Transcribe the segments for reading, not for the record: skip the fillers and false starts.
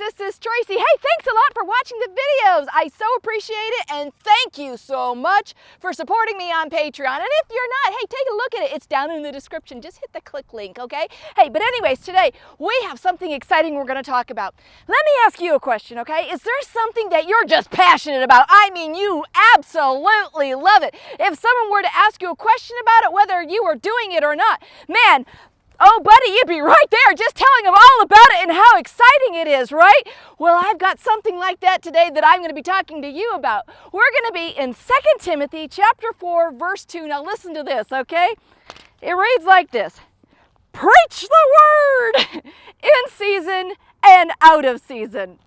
this is Tracy. Hey, thanks a lot for watching the videos. I so appreciate it, and thank you so much for supporting me on Patreon. And if you're not, hey, take a look at it. It's down in the description. Just hit the click link, okay? Hey, but anyways, today we have something exciting we're going to talk about. Let me ask you a question, okay? Is there something that you're just passionate about? I mean, you absolutely love it. If someone were to ask you a question about it, whether you were doing it or not, man, oh, buddy, you'd be right there just telling them all about it and how exciting it is, right? Well, I've got something like that today that I'm going to be talking to you about. We're going to be in 2 Timothy chapter 4, verse 2. Now listen to this, okay? It reads like this. Preach the word in season and out of season.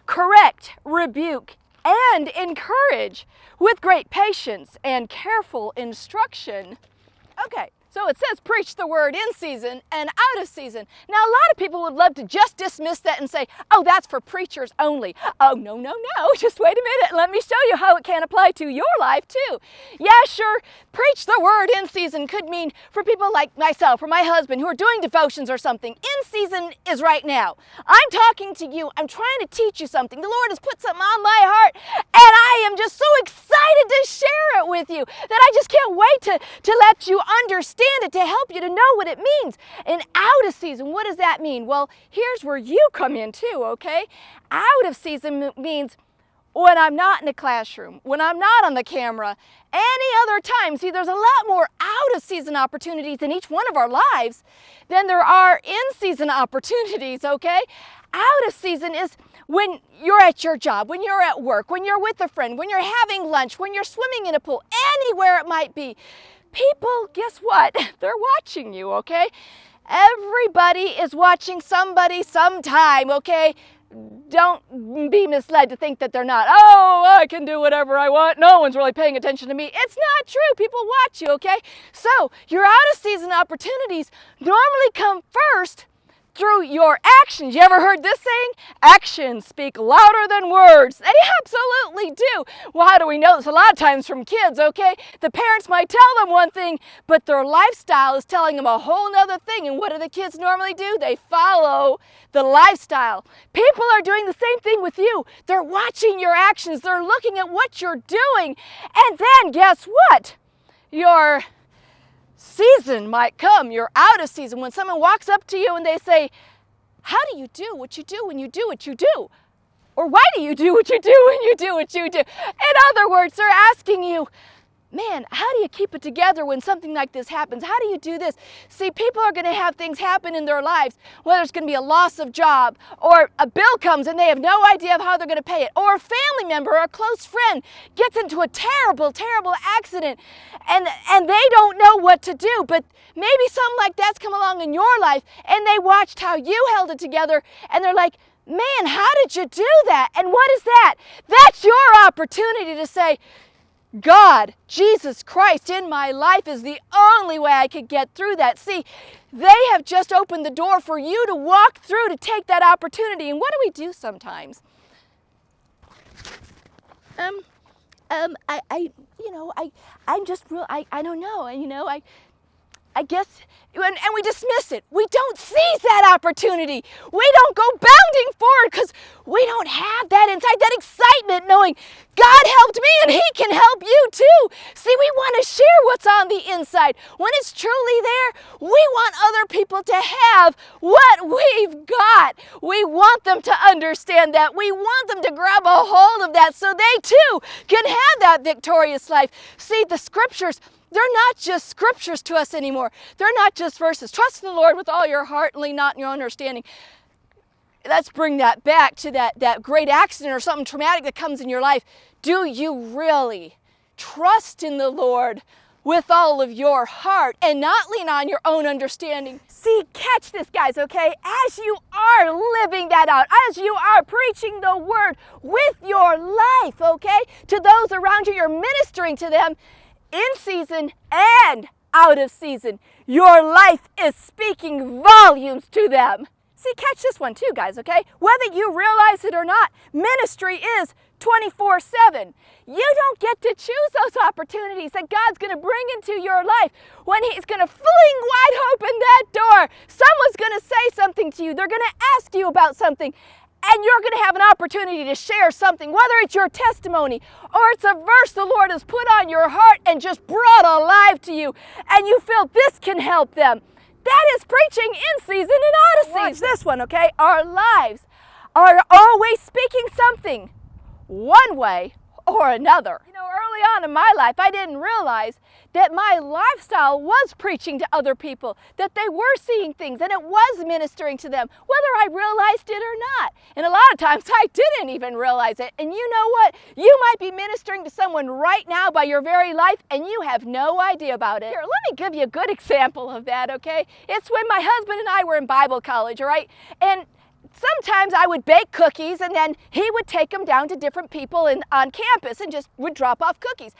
Correct, rebuke, and encourage with great patience and careful instruction. Okay. So it says preach the word in season and out of season. Now a lot of people would love to just dismiss that and say, oh, that's for preachers only. Oh, no, just wait a minute. Let me show you how it can apply to your life too. Yeah, sure, preach the word in season could mean for people like myself or my husband who are doing devotions or something. In season is right now. I'm talking to you. I'm trying to teach you something. The Lord has put something on my heart and I am just so excited to share it with you that I just can't wait to let you understand it, to help you to know what it means. And out of season, what does that mean? Well, here's where you come in too, okay? Out of season means when I'm not in the classroom, when I'm not on the camera, any other time. See, there's a lot more out of season opportunities in each one of our lives than there are in season opportunities, okay? Out of season is when you're at your job, when you're at work, when you're with a friend, when you're having lunch, when you're swimming in a pool, anywhere it might be. People, guess what? They're watching you, okay? Everybody is watching somebody sometime, okay? Don't be misled to think that they're not. Oh, I can do whatever I want. No one's really paying attention to me. It's not true. People watch you, okay? So your out of season opportunities normally come first through your actions. You ever heard this saying? Actions speak louder than words. They absolutely do. Well, how do we know this? A lot of times from kids, okay? The parents might tell them one thing, but their lifestyle is telling them a whole nother thing. And what do the kids normally do? They follow the lifestyle. People are doing the same thing with you. They're watching your actions. They're looking at what you're doing. And then guess what? Your season might come. You're out of season. When someone walks up to you and they say, how do you do what you do when you do what you do? Or why do you do what you do when you do what you do? In other words, they're asking you, man, how do you keep it together when something like this happens? How do you do this? See, people are going to have things happen in their lives, whether it's going to be a loss of job, or a bill comes and they have no idea of how they're going to pay it, or a family member or a close friend gets into a terrible, terrible accident, and they don't know what to do, but maybe something like that's come along in your life, and they watched how you held it together, and they're like, man, how did you do that? And what is that? That's your opportunity to say, God, Jesus Christ in my life is the only way I could get through that. See, they have just opened the door for you to walk through, to take that opportunity. And what do we do sometimes? I don't know, I guess, and we dismiss it. We don't seize that opportunity. We don't go bounding forward because we don't have that inside, that excitement knowing God helped me and He can help you too. See, we want to share what's on the inside. When it's truly there, we want other people to have what we've got. We want them to understand that. We want them to grab a hold of that so they too can have that victorious life. See, the scriptures, they're not just scriptures to us anymore. They're not just verses. Trust in the Lord with all your heart and lean not in your own understanding. Let's bring that back to that great accident or something traumatic that comes in your life. Do you really trust in the Lord with all of your heart and not lean on your own understanding? See, catch this, guys, okay? As you are living that out, as you are preaching the word with your life, okay, to those around you, you're ministering to them, in season and out of season, your life is speaking volumes to them. See, catch this one too, guys, okay? Whether you realize it or not, ministry is 24/7. You don't get to choose those opportunities that God's going to bring into your life when He's going to fling wide open that door. Someone's going to say something to you. They're going to ask you about something. and you're going to have an opportunity to share something, whether it's your testimony or it's a verse the Lord has put on your heart and just brought alive to you, and you feel this can help them. That is preaching in season and out of season. Watch this one, okay? Our lives are always speaking something, one way or another. You know, early on in my life, I didn't realize that my lifestyle was preaching to other people, that they were seeing things and it was ministering to them, whether I realized it or not. And a lot of times I didn't even realize it. And you know what? You might be ministering to someone right now by your very life and you have no idea about it. Here, let me give you a good example of that, okay? It's when my husband and I were in Bible college, all right? And sometimes I would bake cookies and then he would take them down to different people on campus and just would drop off cookies.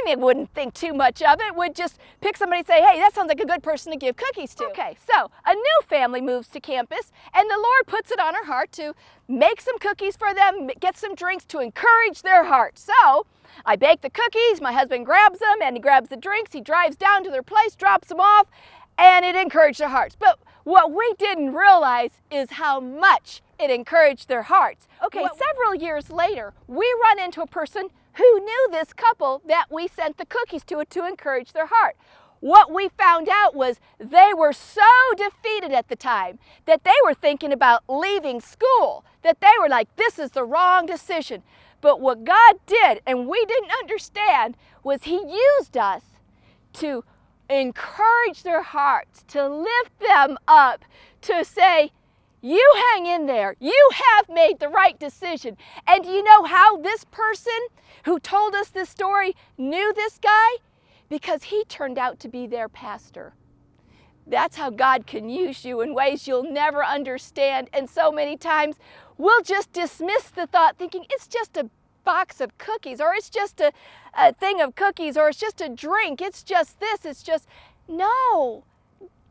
I wouldn't think too much of it, would just pick somebody and say, hey, that sounds like a good person to give cookies to. Okay, so a new family moves to campus and the Lord puts it on her heart to make some cookies for them, get some drinks to encourage their heart. So I bake the cookies, my husband grabs them and he grabs the drinks, he drives down to their place, drops them off, and it encouraged their hearts. But what we didn't realize is how much it encouraged their hearts. Okay, several years later, we run into a person who knew this couple that we sent the cookies to encourage their heart. What we found out was they were so defeated at the time that they were thinking about leaving school, that they were like, this is the wrong decision. But what God did, and we didn't understand, was He used us to encourage their hearts, to lift them up, to say, you hang in there. You have made the right decision. And do you know how this person who told us this story knew this guy? Because he turned out to be their pastor. That's how God can use you in ways you'll never understand. And so many times we'll just dismiss the thought thinking it's just a box of cookies, or it's just a thing of cookies, or it's just a drink, it's just this, it's just, no.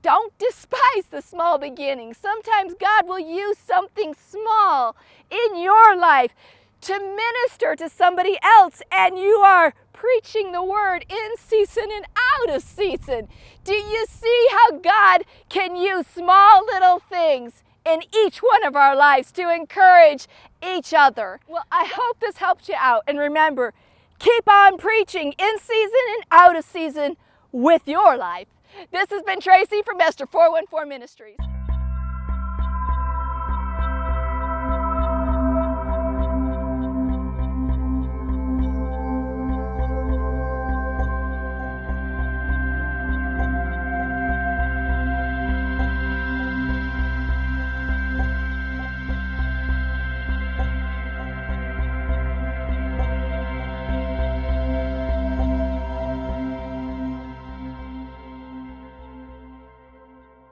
Don't despise the small beginnings. Sometimes God will use something small in your life to minister to somebody else, and you are preaching the word in season and out of season. Do you see how God can use small little things in each one of our lives to encourage each other? Well, I hope this helps you out. And remember, keep on preaching in season and out of season with your life. This has been Tracy from Esther 414 Ministries.